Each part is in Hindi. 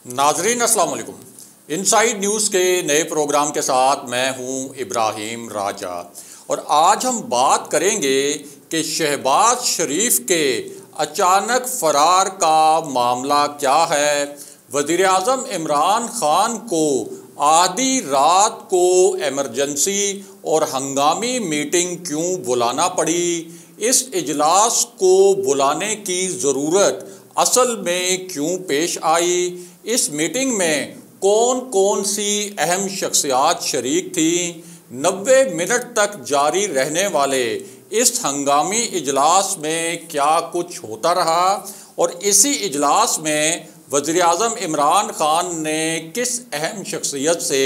नाजरीन अस्सलाम वालेकुम। इनसाइड न्यूज़ के नए प्रोग्राम के साथ मैं हूं इब्राहिम राजा और आज हम बात करेंगे कि शहबाज शरीफ के अचानक फ़रार का मामला क्या है। वज़ीर आज़म इमरान ख़ान को आधी रात को एमरजेंसी और हंगामी मीटिंग क्यों बुलाना पड़ी, इस इजलास को बुलाने की ज़रूरत असल में क्यों पेश आई, इस मीटिंग में कौन कौन सी अहम शख्सियात शरीक थी, 90 मिनट तक जारी रहने वाले इस हंगामी इजलास में क्या कुछ होता रहा और इसी इजलास में वज़ीर आज़म इमरान ख़ान ने किस अहम शख्सियत से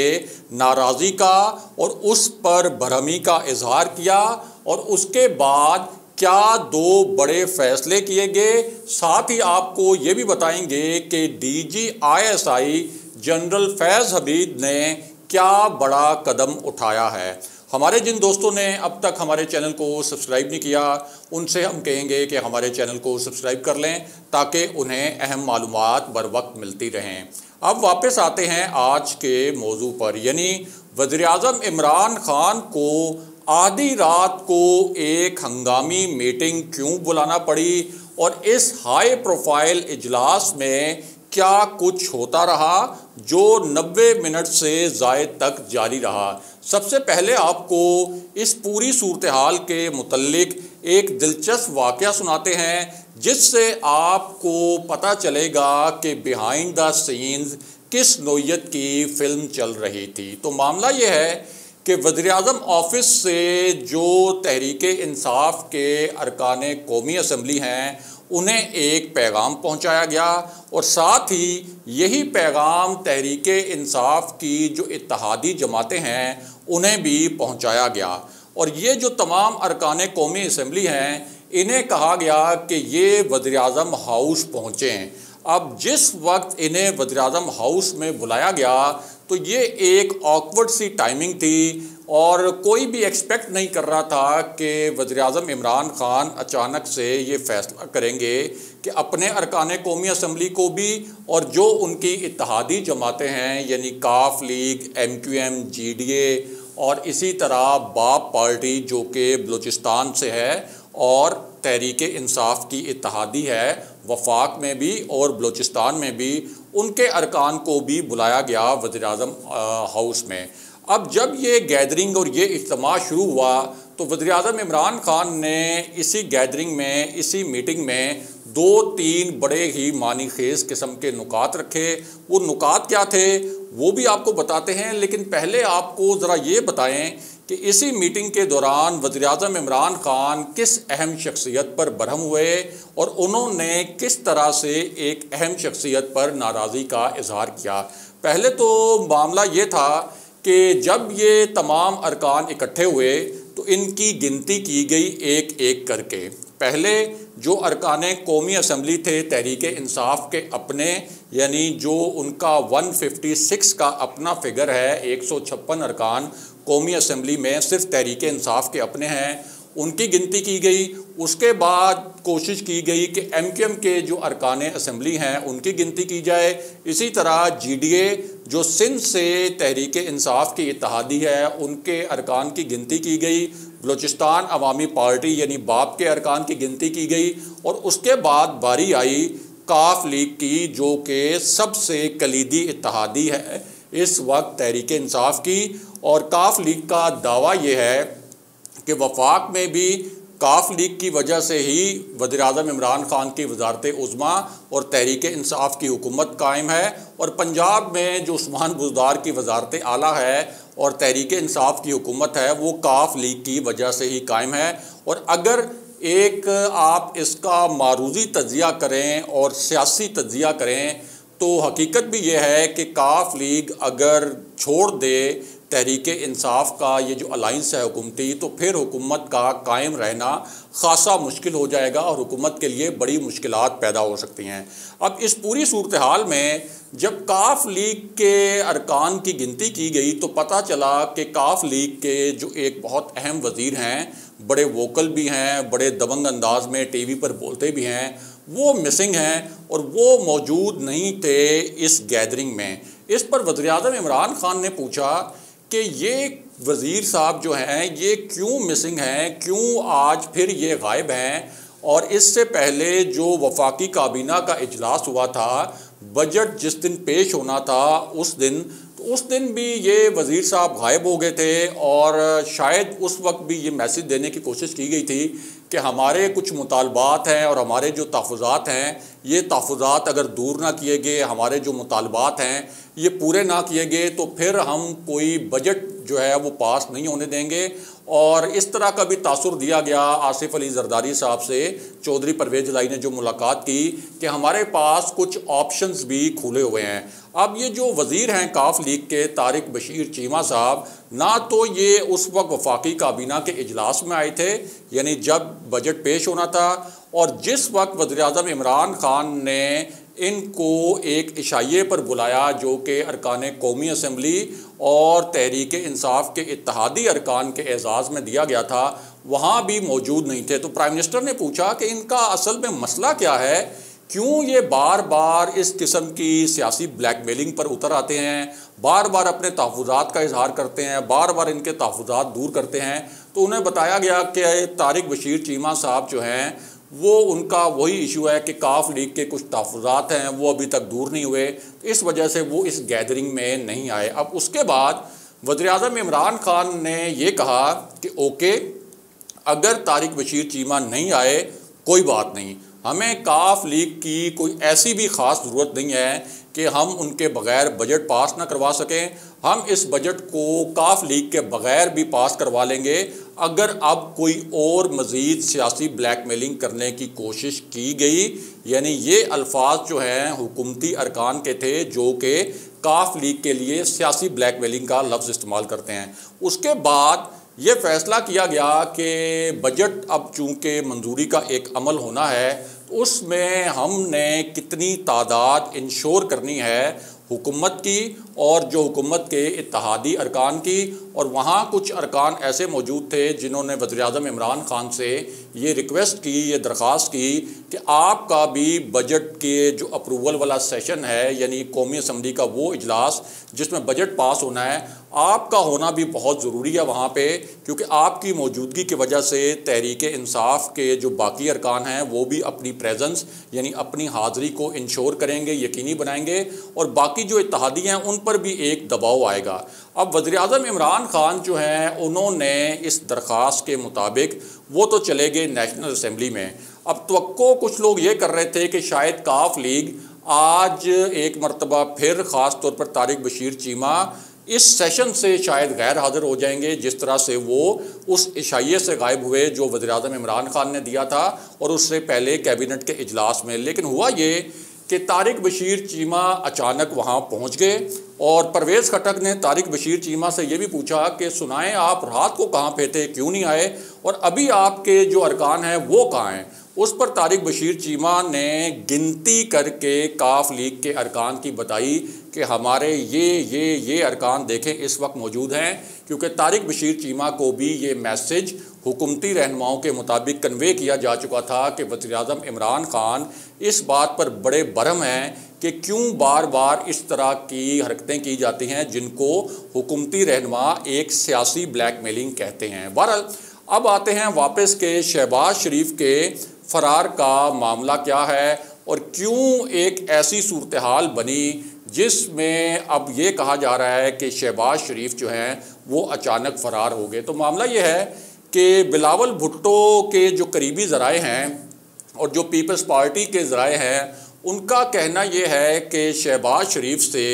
नाराज़ी का और उस पर बरहमी का इजहार किया और उसके बाद क्या दो बड़े फैसले किए गए। साथ ही आपको ये भी बताएंगे कि DGISI जनरल फैज़ हमीद ने क्या बड़ा कदम उठाया है। हमारे जिन दोस्तों ने अब तक हमारे चैनल को सब्सक्राइब नहीं किया उनसे हम कहेंगे कि हमारे चैनल को सब्सक्राइब कर लें ताकि उन्हें अहम मालूमात बर वक्त मिलती रहें। अब वापस आते हैं आज के मौजू पर, यानी वज़ीर आज़म इमरान ख़ान को आधी रात को एक हंगामी मीटिंग क्यों बुलाना पड़ी और इस हाई प्रोफाइल इजलास में क्या कुछ होता रहा जो 90 मिनट से ज़ायद तक जारी रहा। सबसे पहले आपको इस पूरी सूरत हाल के मुतल्लिक एक दिलचस्प वाक़या सुनाते हैं जिससे आपको पता चलेगा कि बिहाइंड द सीन्स किस नौइयत की फ़िल्म चल रही थी। तो मामला ये है कि वज़ीर आज़म ऑफिस से जो तहरीके इंसाफ के अरकाने कौमी असम्बली हैं उन्हें एक पैगाम पहुंचाया गया और साथ ही यही पैगाम तहरीके इंसाफ की जो इत्तेहादी जमातें हैं उन्हें भी पहुंचाया गया। और ये जो तमाम अरकाने कौमी असम्बली हैं इन्हें कहा गया कि ये वज़ीर आज़म हाउस पहुँचें। अब जिस वक्त इन्हें वज़ीर आज़म हाउस में बुलाया गया तो ये एक ऑकवर्ड सी टाइमिंग थी और कोई भी एक्सपेक्ट नहीं कर रहा था कि वज़ीर आज़म इमरान ख़ान अचानक से ये फ़ैसला करेंगे कि अपने अरकान कौमी असम्बली को भी और जो उनकी इत्तेहादी जमातें हैं यानी काफ लीग, MQM, GDA और इसी तरह बाप पार्टी जो कि बलूचिस्तान से है और तहरीक इंसाफ की इत्तेहादी है वफाक में भी और बलूचिस्तान में भी, उनके अरकान को भी बुलाया गया वज़ीर आज़म हाउस में। अब जब ये गैदरिंग और ये इज्तिमा शुरू हुआ तो वज़ीर आज़म इमरान ख़ान ने इसी गैदरिंग में, इसी मीटिंग में 2-3 बड़े ही मानी खेज़ किस्म के नुकात रखे। वो नुकात क्या थे वो भी आपको बताते हैं, लेकिन पहले आपको ज़रा ये बताएं कि इसी मीटिंग के दौरान वज़ीर आज़म इमरान ख़ान किस अहम शख्सियत पर बरहम हुए और उन्होंने किस तरह से एक अहम शख्सियत पर नाराज़ी का इजहार किया। पहले तो मामला ये था कि जब ये तमाम अरकान इकट्ठे हुए तो इनकी गिनती की गई एक एक करके। पहले जो अरकाने कौमी असम्बली थे तहरीक इंसाफ के अपने, यानी जो उनका 156 का अपना फिगर है, 156 अरकान कौमी असम्बली में सिर्फ तहरीक इंसाफ के अपने हैं, उनकी गिनती की गई। उसके बाद कोशिश की गई कि MQM के जो अरकान असम्बली हैं उनकी गिनती की जाए। इसी तरह GDA जो सिंध से तहरीक इंसाफ की इत्तेहादी है उनके अरकान की गिनती की गई। बलूचिस्तान अवामी पार्टी यानी बाप के अरकान की गिनती की गई और उसके बाद बारी आई काफ लीग की जो कि सबसे कलीदी इत्तेहादी है इस वक्त तहरीक इंसाफ की। और काफ लीग का दावा ये है कि वफाक में भी काफ लीग की वजह से ही वज़ीर आज़म इमरान ख़ान की वज़ारत उज़्मा और तहरीक इंसाफ की हुकूमत कायम है और पंजाब में जो उस्मान बुज़दार की वज़ारत आला है और तहरीक इंसाफ की हुकूमत है वो काफ लीग की वजह से ही कायम है। और अगर एक आप इसका मारूज़ी तज्ज़िया करें और सियासी तज्ज़िया करें तो हकीकत भी ये है कि काफ लीग अगर छोड़ दे तहरीक इंसाफ का ये जो अलाइंस है हुकूमती, तो फिर हुकूमत का कायम रहना ख़ासा मुश्किल हो जाएगा और हुकूमत के लिए बड़ी मुश्किलात पैदा हो सकती हैं। अब इस पूरी सूरत हाल में जब काफ लीग के अरकान की गिनती की गई तो पता चला कि काफ लीग के जो एक बहुत अहम वज़ीर हैं, बड़े वोकल भी हैं, बड़े दबंग अंदाज में टीवी पर बोलते भी हैं, वो मिसिंग हैं और वो मौजूद नहीं थे इस गैदरिंग में। इस पर वज़ीर-ए-आज़म इमरान खान ने पूछा कि ये वज़ीर साहब जो हैं ये क्यों मिसिंग हैं, क्यों आज फिर ये गायब हैं। और इससे पहले जो वफाकी काबीना का इजलास हुआ था, बजट जिस दिन पेश होना था उस दिन भी ये वज़ीर साहब गायब हो गए थे और शायद उस वक्त भी ये मैसेज देने की कोशिश की गई थी कि हमारे कुछ मुतालबात हैं और हमारे जो तहफ़्फ़ुज़ात हैं ये तहफ़्फ़ुज़ात अगर दूर ना किए गए, हमारे जो मुतालबात हैं ये पूरे ना किए गए तो फिर हम कोई बजट जो है वो पास नहीं होने देंगे। और इस तरह का भी तासुर दिया गया आसिफ अली जरदारी साहब से, चौधरी परवेज़ इलाही ने जो मुलाकात की कि हमारे पास कुछ ऑप्शंस भी खुले हुए हैं। अब ये जो वज़ीर हैं काफ लीग के तारिक बशीर चीमा साहब, ना तो ये उस वक्त वफाकी काबीना के इजलास में आए थे यानी जब बजट पेश होना था, और जिस वक्त वज़ीर-ए-आज़म इमरान खान ने इनको एक इशाइये पर बुलाया जो कि अरकान कौमी असम्बली और तहरीक इंसाफ के इत्तेहादी अरकान के एजाज़ में दिया गया था, वहाँ भी मौजूद नहीं थे। तो प्राइम मिनिस्टर ने पूछा कि इनका असल में मसला क्या है, क्यों ये बार बार इस किस्म की सियासी ब्लैकमेलिंग पर उतर आते हैं, बार बार अपने तहफ़्फ़ुज़ात का इजहार करते हैं, बार बार इनके तहफ़्फ़ुज़ात दूर करते हैं। तो उन्हें बताया गया कि तारिक बशीर चीमा साहब जो हैं वो उनका वही इशू है कि काफ लीग के कुछ तहफ़्फ़ुज़ात हैं वो अभी तक दूर नहीं हुए, तो इस वजह से वो इस गैदरिंग में नहीं आए। अब उसके बाद वज़ीर-ए-आज़म इमरान खान ने ये कहा कि ओके, अगर तारिक बशीर चीमा नहीं आए कोई बात नहीं, हमें काफ लीग की कोई ऐसी भी ख़ास ज़रूरत नहीं है कि हम उनके बग़ैर बजट पास ना करवा सकें। हम इस बजट को काफ लीग के बग़ैर भी पास करवा लेंगे अगर अब कोई और मज़ीद सियासी ब्लैकमेलिंग करने की कोशिश की गई। यानी ये अल्फाज जो हैं हुकूमती अरकान के थे जो कि काफ लीग के लिए सियासी ब्लैकमेलिंग का लफ्ज़ इस्तेमाल करते हैं। उसके बाद ये फ़ैसला किया गया कि बजट अब चूँकि मंजूरी का एक अमल होना है तो उसमें हमने कितनी तादाद इंश्योर करनी है हुकूमत की और जो हुकूमत के इत्तेहादी अरकान की। और वहाँ कुछ अरकान ऐसे मौजूद थे जिन्होंने वज़ीर-ए-आज़म इमरान खान से ये रिक्वेस्ट की, ये दरख्वास्त की कि आपका भी बजट के जो अप्रूवल वाला सेशन है यानी कौमी असम्बली का वो इजलास जिसमें बजट पास होना है, आपका होना भी बहुत ज़रूरी है वहाँ पे, क्योंकि आपकी मौजूदगी की वजह से तहरीक इंसाफ के जो बाकी अरकान हैं वो भी अपनी प्रेजेंस यानी अपनी हाज़िरी को इंश्योर करेंगे, यकीनी बनाएंगे, और बाकी जो इत्तेहादी हैं उन पर भी एक दबाव आएगा। अब वज़ीर-ए-आज़म इमरान खान जो हैं उन्होंने इस दरख्वास्त के मुताबिक वो तो चले गए नेशनल असम्बली में। अब तवक्को कुछ लोग ये कर रहे थे कि शायद काफ लीग आज एक मरतबा फिर ख़ास तौर पर तारिक बशीर चीमा इस सेशन से शायद गैर हाज़िर हो जाएंगे, जिस तरह से वो उस इशाइये से गायब हुए जो वज़ीर-ए-आज़म इमरान खान ने दिया था और उससे पहले कैबिनेट के इजलास में। लेकिन हुआ ये कि तारिक बशीर चीमा अचानक वहाँ पहुँच गए और परवेज़ खटक ने तारिक बशीर चीमा से ये भी पूछा कि सुनाएं आप रात को कहाँ पे थे, क्यों नहीं आए, और अभी आपके जो अरकान हैं वो कहाँ हैं। उस पर तारिक बशीर चीमा ने गिनती करके काफ लीग के अरकान की बताई कि हमारे ये अरकान देखें इस वक्त मौजूद हैं, क्योंकि तारिक बशीर चीमा को भी ये मैसेज हुकूमती रहनुमाओं के मुताबिक कन्वे किया जा चुका था कि वज़ीर-ए-आज़म इमरान खान इस बात पर बड़े बरहम हैं कि क्यों बार बार इस तरह की हरकतें की जाती हैं जिनको हुकूमती रहनुमा एक सियासी ब्लैकमेलिंग कहते हैं। बहरहाल अब आते हैं वापस के शहबाज शरीफ के फ़रार का मामला क्या है और क्यों एक ऐसी सूरत हाल बनी जिसमें अब ये कहा जा रहा है कि शहबाज शरीफ जो हैं वो अचानक फ़रार हो गए। तो मामला ये है कि बिलावल भुट्टो के जो करीबी ज़राए हैं और जो पीपल्स पार्टी के ज़राए हैं उनका कहना ये है कि शहबाज शरीफ से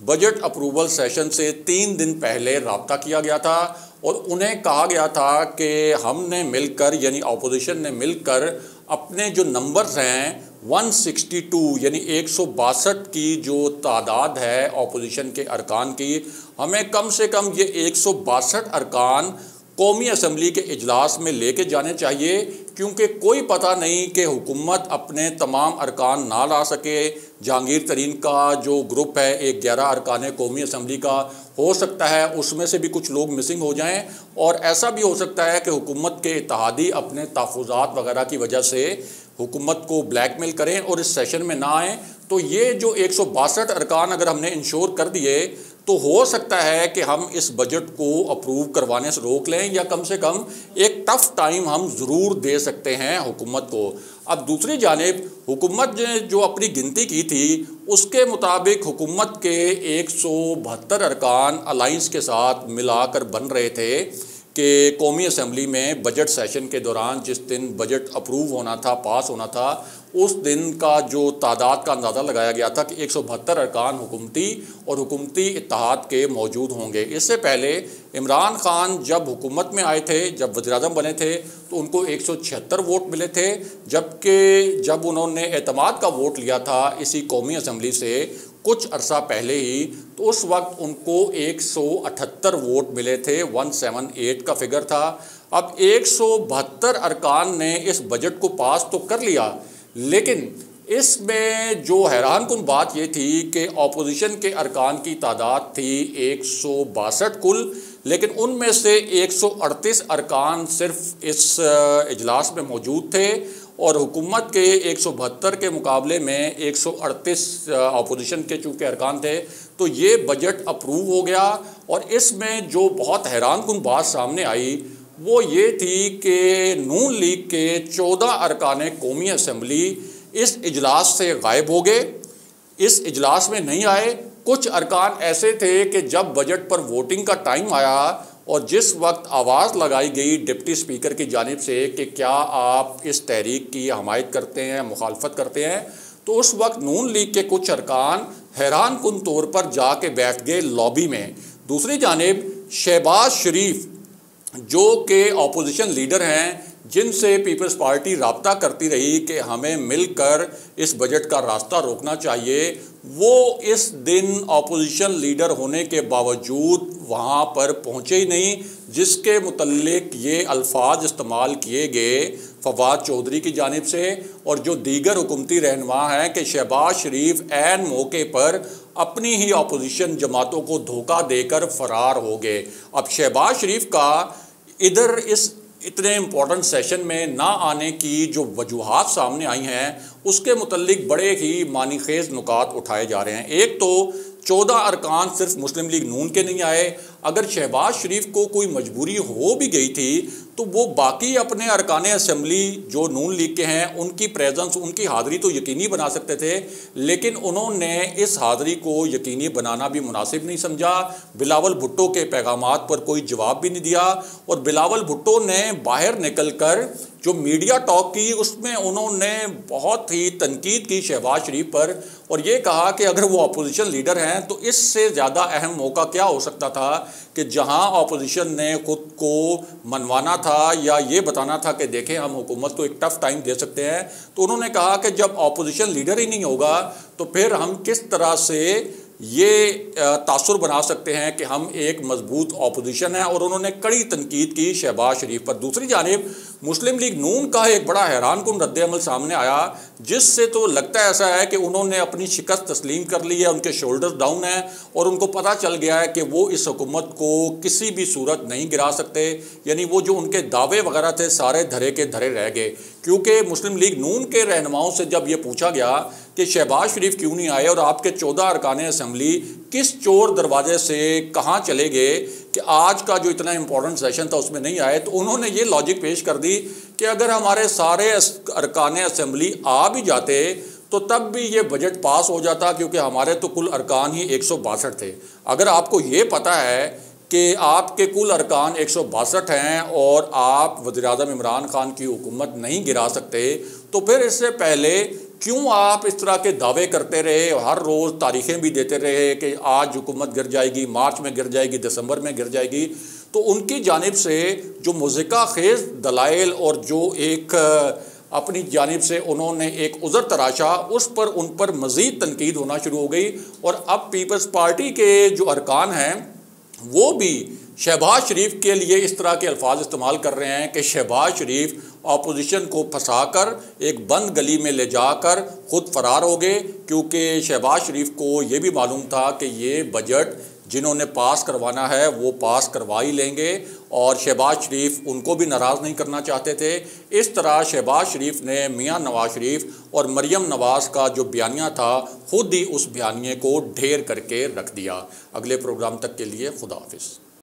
बजट अप्रूवल सेशन से 3 दिन पहले रब्ता किया गया था और उन्हें कहा गया था कि हमने मिलकर यानी अपोजिशन ने मिलकर अपने जो नंबर्स हैं 162 यानी 162 की जो तादाद है अपोजिशन के अरकान की, हमें कम से कम ये 162 अरकान कौमी असम्बली के इजलास में लेके जाने चाहिए, क्योंकि कोई पता नहीं कि हुकूमत अपने तमाम अरकान ना ला सके। जहांगीर तरीन का जो ग्रुप है एक 11 अरकान कौमी असम्बली का, हो सकता है उसमें से भी कुछ लोग मिसिंग हो जाएं और ऐसा भी हो सकता है कि हुकूमत के इत्तेहादी अपने तहफ़्फ़ुज़ात वगैरह की वजह से हुकूमत को ब्लैकमेल करें और इस सेशन में ना आएँ। तो ये जो 162 अरकान अगर हमने इंश्योर कर दिए तो हो सकता है कि हम इस बजट को अप्रूव करवाने से रोक लें, या कम से कम एक टफ़ टाइम हम ज़रूर दे सकते हैं हुकूमत को। अब दूसरी जानिब हुकूमत ने जो अपनी गिनती की थी उसके मुताबिक हुकूमत के 172 अरकान अलाइंस के साथ मिलाकर बन रहे थे कि कौमी असम्बली में बजट सेशन के दौरान जिस दिन बजट अप्रूव होना था, पास होना था, उस दिन का जो तादाद का अंदाज़ा लगाया गया था कि 172 अरकान हुकूमती और हुकूमती इत्तेहाद के मौजूद होंगे। इससे पहले इमरान खान जब हुकूमत में आए थे, जब वज़ीर-ए-आज़म बने थे, तो उनको 176 वोट मिले थे, जबकि जब उन्होंने एतमाद का वोट लिया था इसी कौमी असम्बली से कुछ अरसा पहले ही, तो उस वक्त उनको 178 वोट मिले थे, 178 का फिगर था। अब 172 अरकान ने इस बजट को पास तो कर लिया, लेकिन इसमें जो हैरानकुन बात ये थी कि ऑपोजिशन के अरकान की तादाद थी 162 कुल, लेकिन उनमें से 138 अरकान सिर्फ इस इजलास में मौजूद थे और हुकूमत के 172 के मुकाबले में 138 अपोजिशन के चूँकि अरकान थे, तो ये बजट अप्रूव हो गया। और इसमें जो बहुत हैरानकुन बात सामने आई वो ये थी कि नून लीग के 14 अरकान कौमी असम्बली इस इजलास से गायब हो गए, इस इजलास में नहीं आए। कुछ अरकान ऐसे थे कि जब बजट पर वोटिंग का टाइम आया और जिस वक्त आवाज़ लगाई गई डिप्टी स्पीकर की जानिब से कि क्या आप इस तहरीक की हमायत करते हैं, मुखालफत करते हैं, तो उस वक्त नून लीग के कुछ अरकान हैरानकुन तौर पर जाके बैठ गए लॉबी में। दूसरी जानिब शहबाज शरीफ जो कि अपोजिशन लीडर हैं, जिनसे पीपल्स पार्टी राब्ता करती रही कि हमें मिलकर इस बजट का रास्ता रोकना चाहिए, वो इस दिन अपोजिशन लीडर होने के बावजूद वहाँ पर पहुँचे ही नहीं, जिसके मुतल्लिक ये अल्फाज इस्तेमाल किए गए फवाद चौधरी की जानिब से और जो दीगर हुकूमती रहनुमा हैं कि शहबाज शरीफ ऐन मौके पर अपनी ही अपोजिशन जमातों को धोखा देकर फ़रार हो गए। अब शहबाज शरीफ का इधर इस इतने इम्पोर्टेंट सेशन में ना आने की जो वजूहात सामने आई हैं उसके मुतल्लिक बड़े ही मानीखेज़ नुकात उठाए जा रहे हैं। एक तो 14 अरकान सिर्फ मुस्लिम लीग नून के नहीं आए, अगर शहबाज शरीफ को कोई मजबूरी हो भी गई थी तो वो बाकी अपने अरकान असम्बली जो नून लीग के हैं उनकी प्रेजेंस, उनकी हाज़िरी तो यकीनी बना सकते थे, लेकिन उन्होंने इस हाज़िरी को यकीनी बनाना भी मुनासिब नहीं समझा। बिलावल भुट्टो के पैगामात पर कोई जवाब भी नहीं दिया और बिलावल भुट्टो ने बाहर निकल कर जो मीडिया टॉक की उसमें उन्होंने बहुत ही तनकीद की शहबाज शरीफ पर और ये कहा कि अगर वो अपोजिशन लीडर हैं तो इससे ज़्यादा अहम मौका क्या हो सकता था कि जहां अपोजिशन ने खुद को मनवाना था या ये बताना था कि देखें हम हुकूमत को एक टफ़ टाइम दे सकते हैं, तो उन्होंने कहा कि जब अपोजिशन लीडर ही नहीं होगा तो फिर हम किस तरह से ये तासुर बना सकते हैं कि हम एक मजबूत अपोजिशन है। और उन्होंने कड़ी तनकीद की शहबाज शरीफ पर। दूसरी जानिब मुस्लिम लीग नून का एक बड़ा हैरानकुन रद्द-ए-अमल सामने आया, जिससे तो लगता है ऐसा है कि उन्होंने अपनी शिकस्त तस्लीम कर ली है, उनके शोल्डर्स डाउन हैं और उनको पता चल गया है कि वो इस हुकूमत को किसी भी सूरत नहीं गिरा सकते। यानी वो जो उनके दावे वगैरह थे सारे धरे के धरे रह गए, क्योंकि मुस्लिम लीग नून के रहनुमाओं से जब ये पूछा गया कि शहबाज शरीफ क्यों नहीं आए और आपके 14 अरकान असम्बली किस चोर दरवाजे से कहाँ चले गए कि आज का जो इतना इम्पोर्टेंट सेशन था उसमें नहीं आए, तो उन्होंने ये लॉजिक पेश कर दी कि अगर हमारे सारे अरकान असम्बली आ भी जाते तो तब भी ये बजट पास हो जाता, क्योंकि हमारे तो कुल अरकान ही 162 थे। अगर आपको ये पता है कि आपके कुल अरकान 162 हैं और आप वज़ीर-ए-आज़म इमरान खान की हुकूमत नहीं गिरा सकते, तो फिर इससे पहले क्यों आप इस तरह के दावे करते रहे, हर रोज़ तारीखें भी देते रहे कि आज हुकूमत गिर जाएगी, मार्च में गिर जाएगी, दिसंबर में गिर जाएगी। तो उनकी जानिब से जो मुज़िका खेज़ दलाइल और जो एक अपनी जानिब से उन्होंने एक उज़र तराशा, उस पर उन पर मज़ीद तनकीद होना शुरू हो गई। और अब पीपल्स पार्टी के जो अरकान हैं वो भी शहबाज शरीफ के लिए इस तरह के अल्फाज इस्तेमाल कर रहे हैं कि शहबाज शरीफ अपोजिशन को फंसाकर एक बंद गली में ले जाकर ख़ुद फ़रार हो गए, क्योंकि शहबाज शरीफ को ये भी मालूम था कि ये बजट जिन्होंने पास करवाना है वो पास करवा ही लेंगे, और शहबाज शरीफ उनको भी नाराज़ नहीं करना चाहते थे। इस तरह शहबाज शरीफ ने मियां नवाज शरीफ और मरियम नवाज़ का जो बयानिया था खुद ही उस बयानिए को ढेर करके रख दिया। अगले प्रोग्राम तक के लिए खुदा हाफिज़।